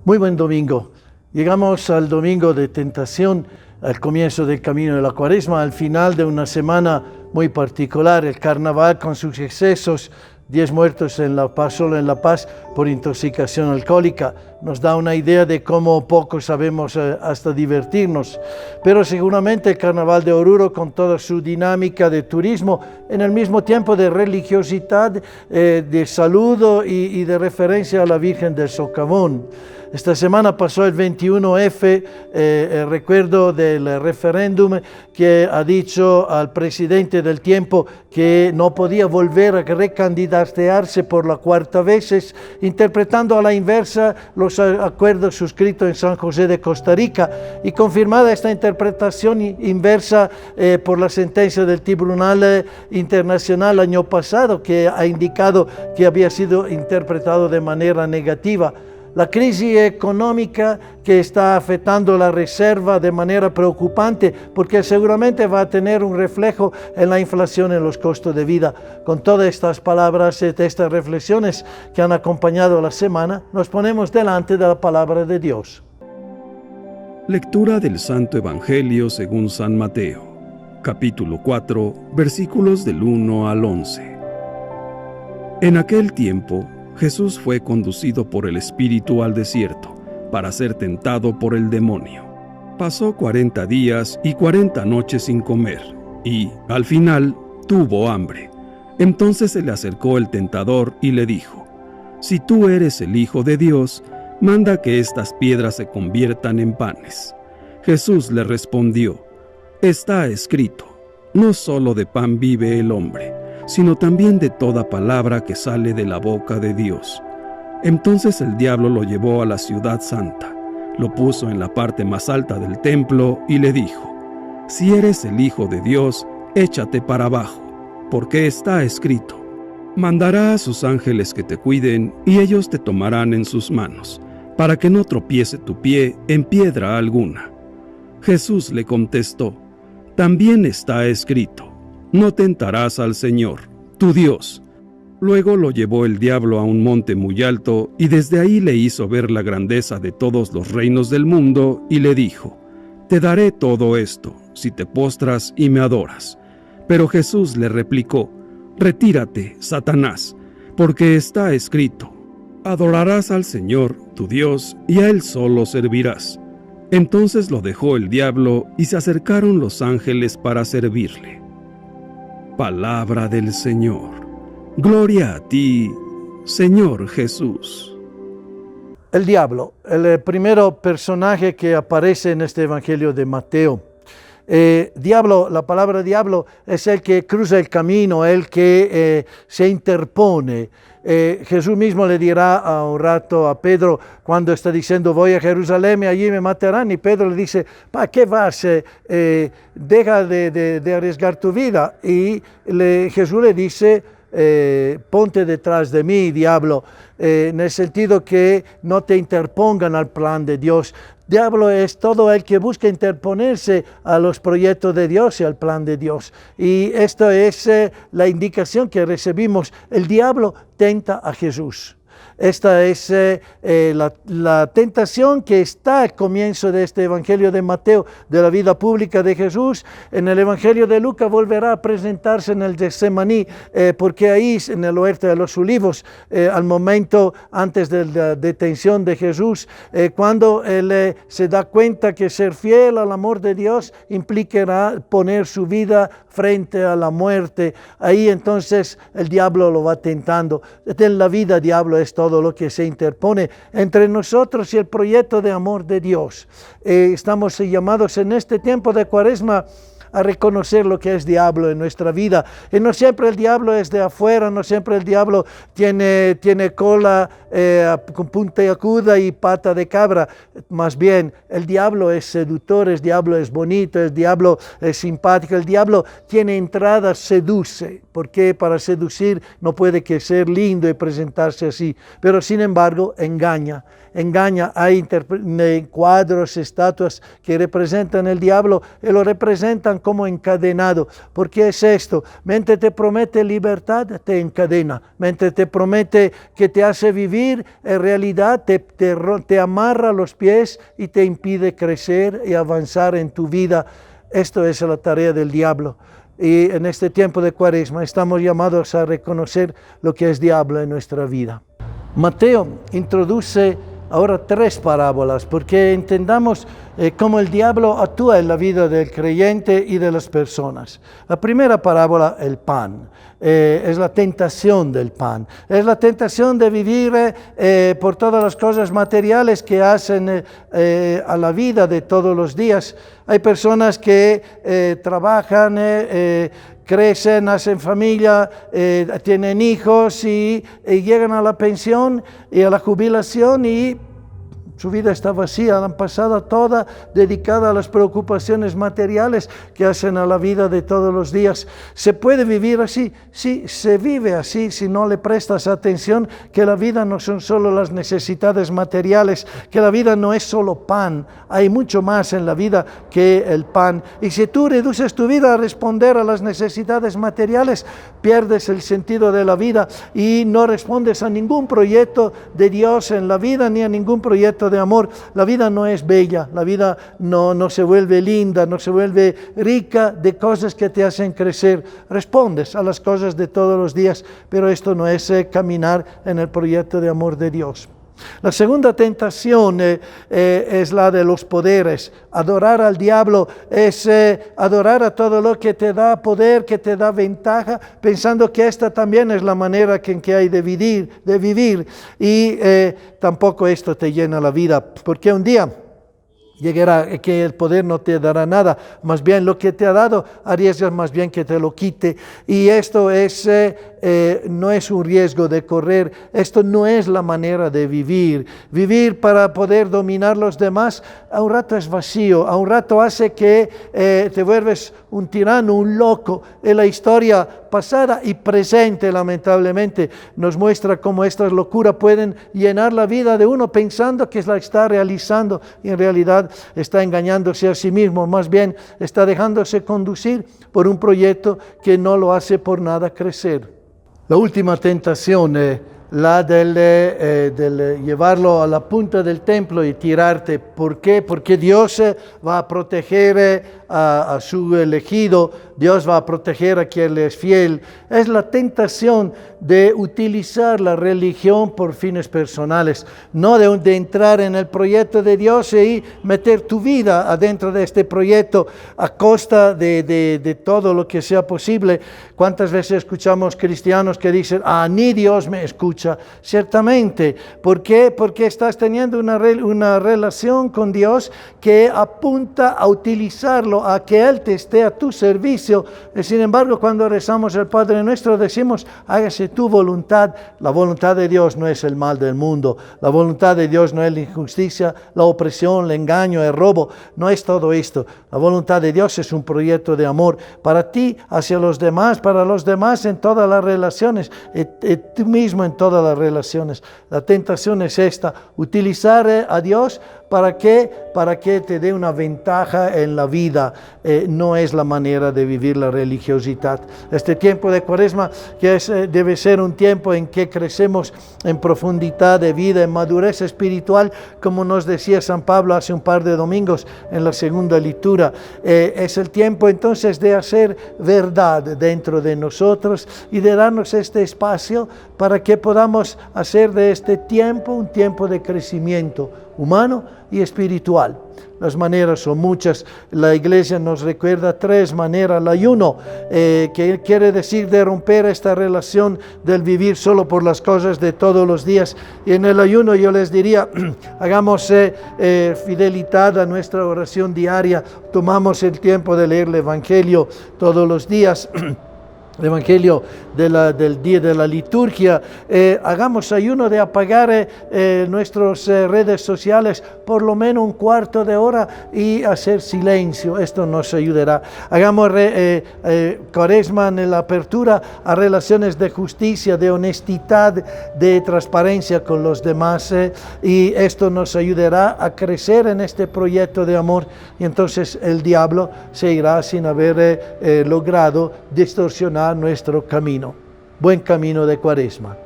Muy buen domingo. Llegamos al domingo de tentación, al comienzo del camino de la Cuaresma, al final de una semana muy particular, el carnaval con sus excesos, 10 muertos en La Paz, solo en La Paz, por intoxicación alcohólica. Nos da una idea de cómo poco sabemos hasta divertirnos. Pero seguramente el carnaval de Oruro, con toda su dinámica de turismo, en el mismo tiempo de religiosidad, de saludo y de referencia a la Virgen del Socavón. Esta semana pasó el 21F, el recuerdo del referéndum que ha dicho al presidente del tiempo que no podía volver a recandidatearse por la cuarta vez, interpretando a la inversa los acuerdos suscritos en San José de Costa Rica, y confirmada esta interpretación inversa por la sentencia del Tribunal Internacional año pasado, que ha indicado que había sido interpretado de manera negativa. La crisis económica que está afectando la reserva de manera preocupante, porque seguramente va a tener un reflejo en la inflación, en los costos de vida. Con todas estas palabras, estas reflexiones que han acompañado la semana, nos ponemos delante de la palabra de Dios. Lectura del Santo Evangelio según San Mateo, capítulo 4, versículos del 1 al 11. En aquel tiempo, Jesús fue conducido por el Espíritu al desierto para ser tentado por el demonio. Pasó 40 días y 40 noches sin comer, y, al final, tuvo hambre. Entonces se le acercó el tentador y le dijo: «Si tú eres el Hijo de Dios, manda que estas piedras se conviertan en panes». Jesús le respondió: «Está escrito, no solo de pan vive el hombre, sino también de toda palabra que sale de la boca de Dios». Entonces el diablo lo llevó a la ciudad santa, lo puso en la parte más alta del templo y le dijo: «Si eres el Hijo de Dios, échate para abajo, porque está escrito: mandará a sus ángeles que te cuiden, y ellos te tomarán en sus manos, para que no tropiece tu pie en piedra alguna». Jesús le contestó: «También está escrito: no tentarás al Señor, tu Dios». Luego lo llevó el diablo a un monte muy alto, y desde ahí le hizo ver la grandeza de todos los reinos del mundo, y le dijo: «Te daré todo esto, si te postras y me adoras». Pero Jesús le replicó: «Retírate, Satanás, porque está escrito: adorarás al Señor, tu Dios, y a Él solo servirás». Entonces lo dejó el diablo, y se acercaron los ángeles para servirle. Palabra del Señor. Gloria a ti, Señor Jesús. El diablo, el primer personaje que aparece en este Evangelio de Mateo. Diablo, la palabra diablo es el que cruza el camino, el que se interpone. Jesús mismo le dirá a un rato a Pedro, cuando está diciendo: «Voy a Jerusalén y allí me matarán», y Pedro le dice: «¿Para qué vas? Deja de arriesgar tu vida». Y Jesús le dice: «Ponte detrás de mí, diablo», en el sentido que no te interpongan al plan de Dios. Diablo es todo el que busca interponerse a los proyectos de Dios y al plan de Dios. Y esta es la indicación que recibimos. El diablo tenta a Jesús. Esta es la tentación que está al comienzo de este Evangelio de Mateo, de la vida pública de Jesús. En el Evangelio de Lucas volverá a presentarse en el Getsemaní, porque ahí, en el huerto de los olivos, al momento antes de la detención de Jesús, cuando él se da cuenta que ser fiel al amor de Dios implicará poner su vida frente a la muerte, ahí entonces el diablo lo va tentando. En la vida, diablo es todo lo que se interpone entre nosotros y el proyecto de amor de Dios. Estamos llamados en este tiempo de Cuaresma a reconocer lo que es diablo en nuestra vida. Y no siempre el diablo es de afuera, no siempre el diablo tiene cola con punta aguda y pata de cabra. Más bien, el diablo es seductor, el diablo es bonito, el diablo es simpático, el diablo tiene entrada, seduce, porque para seducir no puede que ser lindo y presentarse así, pero sin embargo engaña. Hay cuadros, estatuas que representan el diablo y lo representan como encadenado. ¿Por qué es esto? Mientras te promete libertad, te encadena. Mientras te promete que te hace vivir vivir en realidad te amarra los pies y te impide crecer y avanzar en tu vida. Esto es la tarea del diablo. Y en este tiempo de Cuaresma estamos llamados a reconocer lo que es diablo en nuestra vida. Mateo introduce ahora 3 parábolas, porque entendamos cómo el diablo actúa en la vida del creyente y de las personas. La primera parábola, el pan, es la tentación del pan. Es la tentación de vivir por todas las cosas materiales que hacen a la vida de todos los días. Hay personas que trabajan, crecen, hacen familia, tienen hijos y llegan a la pensión y a la jubilación y su vida está vacía, la han pasado toda dedicada a las preocupaciones materiales que hacen a la vida de todos los días. ¿Se puede vivir así? Sí, se vive así si no le prestas atención, que la vida no son solo las necesidades materiales, que la vida no es solo pan, hay mucho más en la vida que el pan. Y si tú reduces tu vida a responder a las necesidades materiales, pierdes el sentido de la vida y no respondes a ningún proyecto de Dios en la vida ni a ningún proyecto de amor. La vida no es bella, la vida no se vuelve linda, no se vuelve rica de cosas que te hacen crecer. Respondes a las cosas de todos los días, pero esto no es caminar en el proyecto de amor de Dios. La segunda tentación es la de los poderes. Adorar al diablo es adorar a todo lo que te da poder, que te da ventaja, pensando que esta también es la manera en que hay de vivir. Y tampoco esto te llena la vida, porque un día llegará que el poder no te dará nada, más bien lo que te ha dado, arriesgas más bien que te lo quite. Y esto no es un riesgo de correr, esto no es la manera de vivir. Vivir para poder dominar los demás, a un rato es vacío, a un rato hace que te vuelves un tirano, un loco. En la historia pasada y presente, lamentablemente, nos muestra cómo estas locuras pueden llenar la vida de uno pensando que la está realizando y en realidad está engañándose a sí mismo, más bien está dejándose conducir por un proyecto que no lo hace por nada crecer. La última tentación, la del llevarlo a la punta del templo y tirarte. ¿Por qué? Porque Dios va a proteger a su elegido, Dios va a proteger a quien le es fiel. Es la tentación de utilizar la religión por fines personales, no de entrar en el proyecto de Dios y meter tu vida adentro de este proyecto a costa de todo lo que sea posible. ¿Cuántas veces escuchamos cristianos que dicen, ni Dios me escucha? Ciertamente. ¿Por qué? Porque estás teniendo una relación con Dios que apunta a utilizarlo, a que Él te esté a tu servicio. Sin embargo, cuando rezamos el Padre Nuestro, decimos, hágase tu voluntad. La voluntad de Dios no es el mal del mundo. La voluntad de Dios no es la injusticia, la opresión, el engaño, el robo. No es todo esto. La voluntad de Dios es un proyecto de amor para ti, hacia los demás, para los demás en todas las relaciones, y tú mismo en todas las relaciones. La tentación es esta, utilizar a Dios ¿para qué? Para que te dé una ventaja en la vida. No es la manera de vivir la religiosidad. Este tiempo de Cuaresma debe ser un tiempo en que crecemos en profundidad de vida, en madurez espiritual, como nos decía San Pablo hace un par de domingos en la segunda lectura. Es el tiempo entonces de hacer verdad dentro de nosotros y de darnos este espacio para que podamos hacer de este tiempo un tiempo de crecimiento humano y espiritual. Las maneras son muchas. La Iglesia nos recuerda 3 maneras. El ayuno, que quiere decir de romper esta relación del vivir solo por las cosas de todos los días. Y en el ayuno yo les diría, hagamos fidelidad a nuestra oración diaria. Tomamos el tiempo de leer el Evangelio todos los días. El Evangelio del día de la liturgia. Hagamos ayuno de apagar nuestras redes sociales por lo menos un cuarto de hora y hacer silencio. Esto nos ayudará. Hagamos Cuaresma en la apertura a relaciones de justicia, de honestidad, de transparencia con los demás. Y esto nos ayudará a crecer en este proyecto de amor. Y entonces el diablo se irá sin haber logrado distorsionar nuestro camino. Buen camino de Cuaresma.